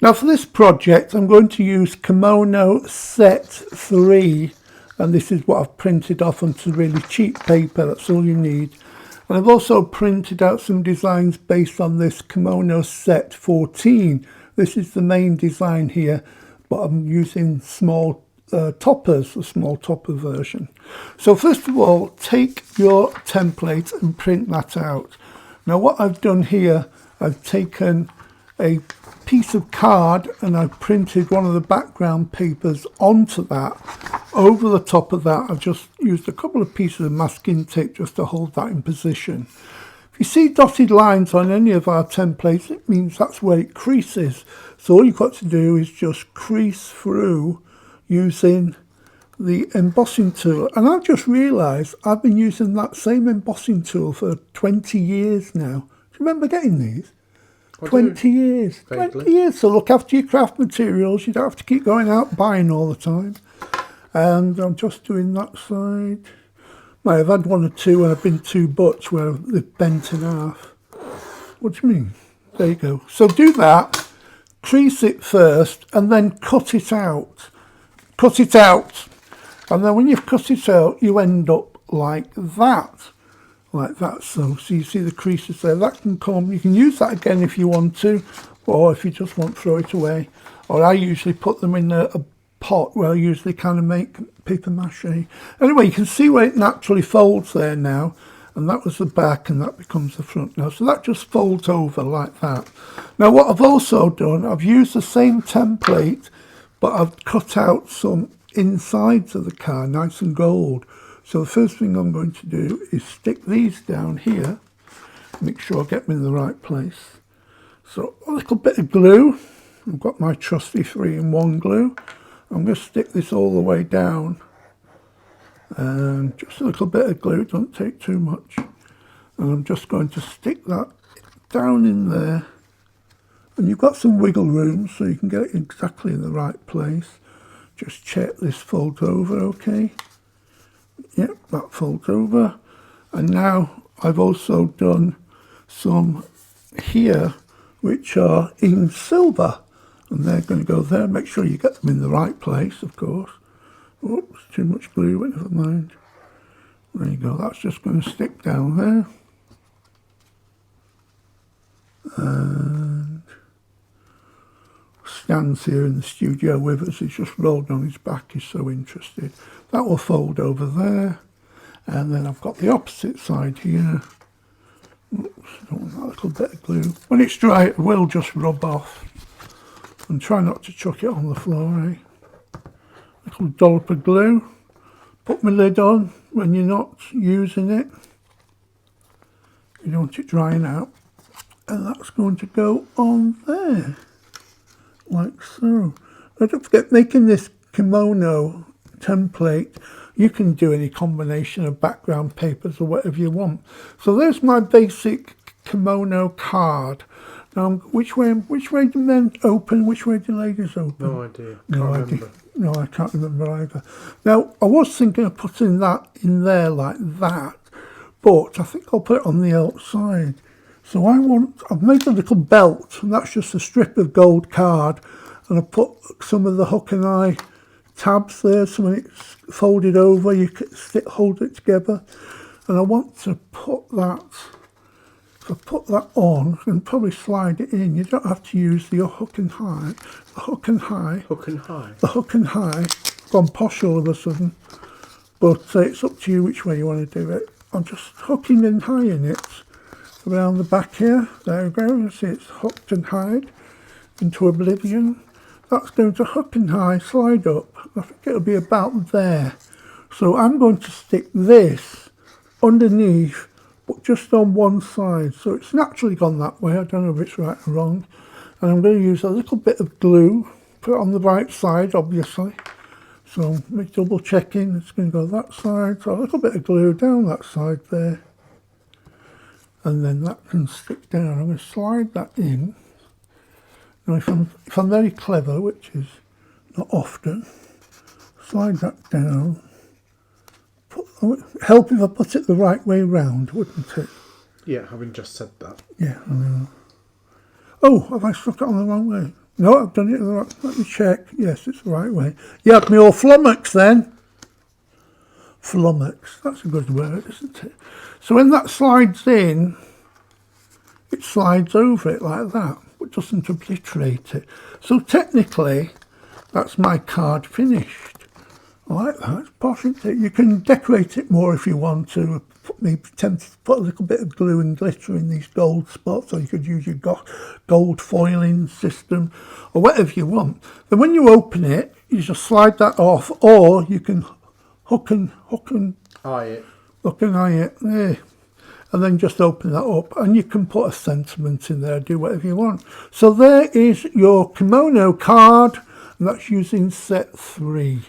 Now for this project I'm going to use Kimono Set 3, and this is what I've printed off onto really cheap paper. That's all you need. And I've also printed out some designs based on this Kimono Set 14. This is the main design here, but I'm using small toppers, a small topper version. So first of all, take your template and print that out. Now what I've done here, I've taken a piece of card and I've printed one of the background papers onto that. Over the top of that, I've just used a couple of pieces of masking tape just to hold that in position. If you see dotted lines on any of our templates, it means that's where it creases. So all you've got to do is just crease through using the embossing tool. And I've just realised I've been using that same embossing tool for 20 years now. Do you remember getting these? 20 years. Vaguely. 20 years. So look after your craft materials. You don't have to keep going out buying all the time. And I'm just doing that side. I've had one or two when I've been too butch where they've bent in half. What do you mean? There you go. So do that. Crease it first and then cut it out. Cut it out. And then when you've cut it out, you end up like that. Like that. So you see the creases there. That can come. You can use that again if you want to, or if you just want to throw it away. Or I usually put them in a pot where I usually kind of make paper mache. Anyway, you can see where it naturally folds there now. And that was the back and that becomes the front now. So that just folds over like that. Now what I've also done, I've used the same template, but I've cut out some insides of the car, nice and gold. So the first thing I'm going to do is stick these down here, make sure I get them in the right place. So a little bit of glue. I've got my trusty 3-in-1 glue. I'm going to stick this all the way down. And just a little bit of glue, don't take too much. And I'm just going to stick that down in there. And you've got some wiggle room so you can get it exactly in the right place. Just check this folds over, okay? Yep, that folds over. And now I've also done some here, which are in silver. And they're going to go there. Make sure you get them in the right place, of course. Oops, too much glue, but never mind. There you go, that's just going to stick down there. And Stan's here in the studio with us. He's just rolled on his back, he's so interested. That will fold over there. And then I've got the opposite side here. Oops, don't want that little bit of glue. When it's dry, it will just rub off. And try not to chuck it on the floor, eh? Little dollop of glue. Put my lid on when you're not using it. You don't want it drying out. And that's going to go on there. Like so. Now don't forget, making this kimono template, you can do any combination of background papers or whatever you want. So there's my basic kimono card. Now, which way do men open, which way do ladies open? No idea. No idea. No, I can't remember either. Now, I was thinking of putting that in there like that, but I think I'll put it on the outside. So I've made a little belt, and that's just a strip of gold card, and I put some of the hook and eye tabs there, so when it's folded over, you can hold it together. And I want to put that, if I put that on, and probably slide it in. You don't have to use the hook and high. The hook and high. Hook and high. The hook and high. Gone posh all of a sudden. But it's up to you which way you want to do it. I'm just hooking and high-ing it around the back here. There we go. You see it's hooked and high into oblivion. That's going to hook and high, slide up. I think it'll be about there. So I'm going to stick this underneath, but just on one side. So it's naturally gone that way. I don't know if it's right or wrong. And I'm going to use a little bit of glue, put it on the right side, obviously. So make double checking, it's going to go that side. So a little bit of glue down that side there. And then that can stick down. I'm going to slide that in. Now if I'm very clever, which is not often, slide that down. Help if I put it the right way round, wouldn't it? Yeah, having just said that. Yeah, I know. Oh, have I stuck it on the wrong way? No, I've done it the right. Let me check. Yes, it's the right way. You had me all flummoxed then. Flummox, that's a good word, isn't it? So when that slides in, it slides over it like that, but doesn't obliterate it. So technically, that's my card finished. I like that, it's posh, isn't it? You can decorate it more if you want to. Maybe tend to put a little bit of glue and glitter in these gold spots, or you could use your gold foiling system, or whatever you want. Then when you open it, you just slide that off, or you can hook and eye it. There. And then just open that up, and you can put a sentiment in there, do whatever you want. So there is your kimono card, and that's using set 3.